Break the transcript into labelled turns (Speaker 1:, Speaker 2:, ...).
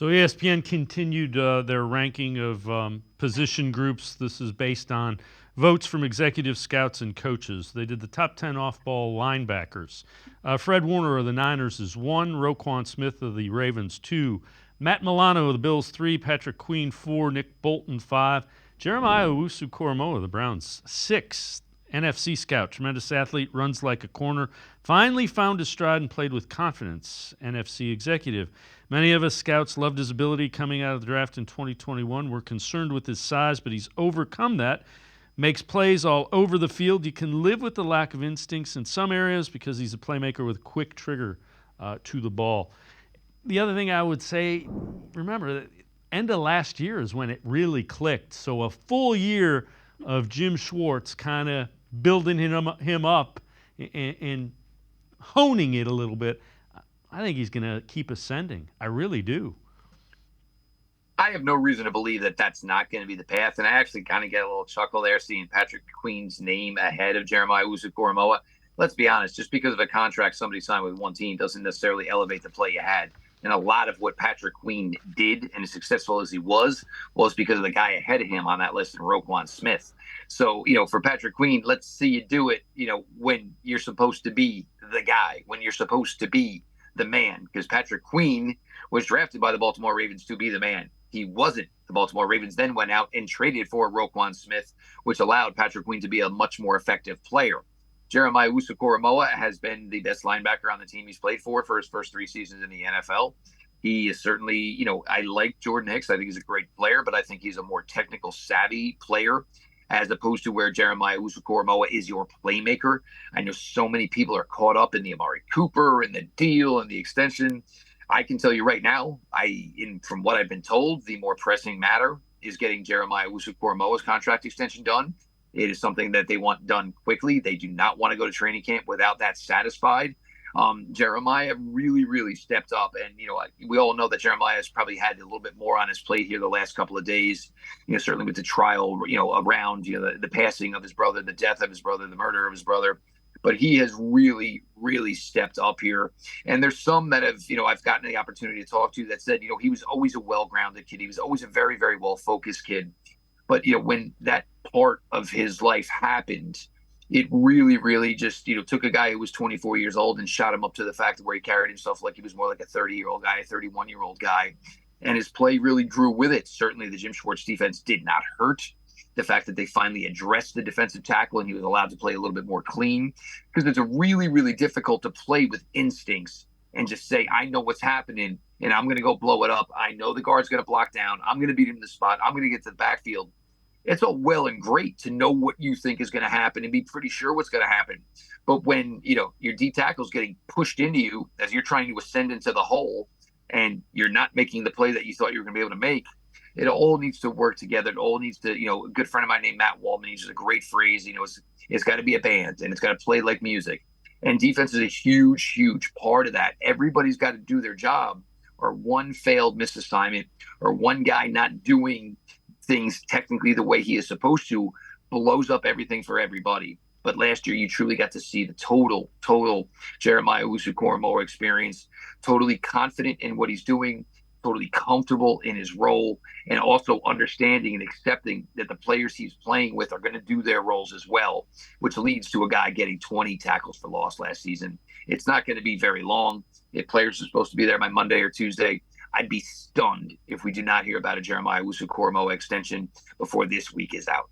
Speaker 1: So ESPN continued their ranking of position groups. This is based on votes from executive scouts and coaches. They did the top 10 off-ball linebackers. Fred Warner of the Niners is 1, Roquan Smith of the Ravens 2, Matt Milano of the Bills 3, Patrick Queen 4, Nick Bolton 5, Jeremiah Owusu-Koramoah of the Browns 6. NFC scout, tremendous athlete, runs like a corner, finally found his stride and played with confidence. NFC executive. Many of us scouts loved his ability coming out of the draft in 2021. We're concerned with his size, but he's overcome that. Makes plays all over the field. You can live with the lack of instincts in some areas because he's a playmaker with quick trigger to the ball. The other thing I would say, remember, end of last year is when it really clicked. So a full year of Jim Schwartz kind of building him up and honing it a little bit. I think he's going to keep ascending. I really do.
Speaker 2: I have no reason to believe that that's not going to be the path. And I actually kind of get a little chuckle there seeing Patrick Queen's name ahead of Jeremiah Owusu-Koramoah. Let's be honest, just because of a contract somebody signed with one team doesn't necessarily elevate the play you had. And a lot of what Patrick Queen did, and as successful as he was because of the guy ahead of him on that list, Roquan Smith. So, for Patrick Queen, let's see you do it, when you're supposed to be the guy, when you're supposed to be the man. Because Patrick Queen was drafted by the Baltimore Ravens to be the man. He wasn't. The Baltimore Ravens then went out and traded for Roquan Smith, which allowed Patrick Queen to be a much more effective player. Jeremiah Owusu-Koramoah has been the best linebacker on the team he's played for his first 3 seasons in the NFL. He is certainly, I like Jordan Hicks. I think he's a great player, but I think he's a more technical savvy player as opposed to where Jeremiah Owusu-Koramoah is your playmaker. I know so many people are caught up in the Amari Cooper and the deal and the extension. I can tell you right now, from what I've been told, the more pressing matter is getting Jeremiah Owusu-Koramoah's contract extension done. It is something that they want done quickly. They do not want to go to training camp without that satisfied. Jeremiah really, really stepped up. And, we all know that Jeremiah has probably had a little bit more on his plate here the last couple of days, certainly with the trial, around, the passing of his brother, the death of his brother, the murder of his brother. But he has really, really stepped up here. And there's some that have, I've gotten the opportunity to talk to that said, he was always a well-grounded kid. He was always a very, very well-focused kid. But, when that part of his life happened, it really, really just, took a guy who was 24 years old and shot him up to the fact where he carried himself like he was more like a 30-year-old guy, a 31-year-old guy. And his play really grew with it. Certainly the Jim Schwartz defense did not hurt. The fact that they finally addressed the defensive tackle and he was allowed to play a little bit more clean, because it's a really, really difficult to play with instincts and just say, I know what's happening and I'm going to go blow it up. I know the guard's going to block down. I'm going to beat him in the spot. I'm going to get to the backfield. It's all well and great to know what you think is going to happen and be pretty sure what's going to happen. But when, your D tackle is getting pushed into you as you're trying to ascend into the hole and you're not making the play that you thought you were going to be able to make, it all needs to work together. It all needs to, a good friend of mine named Matt Waldman, he uses a great phrase, it's got to be a band and it's got to play like music. And defense is a huge, huge part of that. Everybody's got to do their job, or one failed misassignment or one guy not doing things technically the way he is supposed to blows up everything for everybody. But last year, you truly got to see the total Jeremiah Owusu-Koramoah experience, totally confident in what he's doing, totally comfortable in his role, and also understanding and accepting that the players he's playing with are going to do their roles as well, which leads to a guy getting 20 tackles for loss last season. It's not going to be very long. If players are supposed to be there by Monday or Tuesday, I'd be stunned if we do not hear about a Jeremiah Owusu-Koramoah extension before this week is out.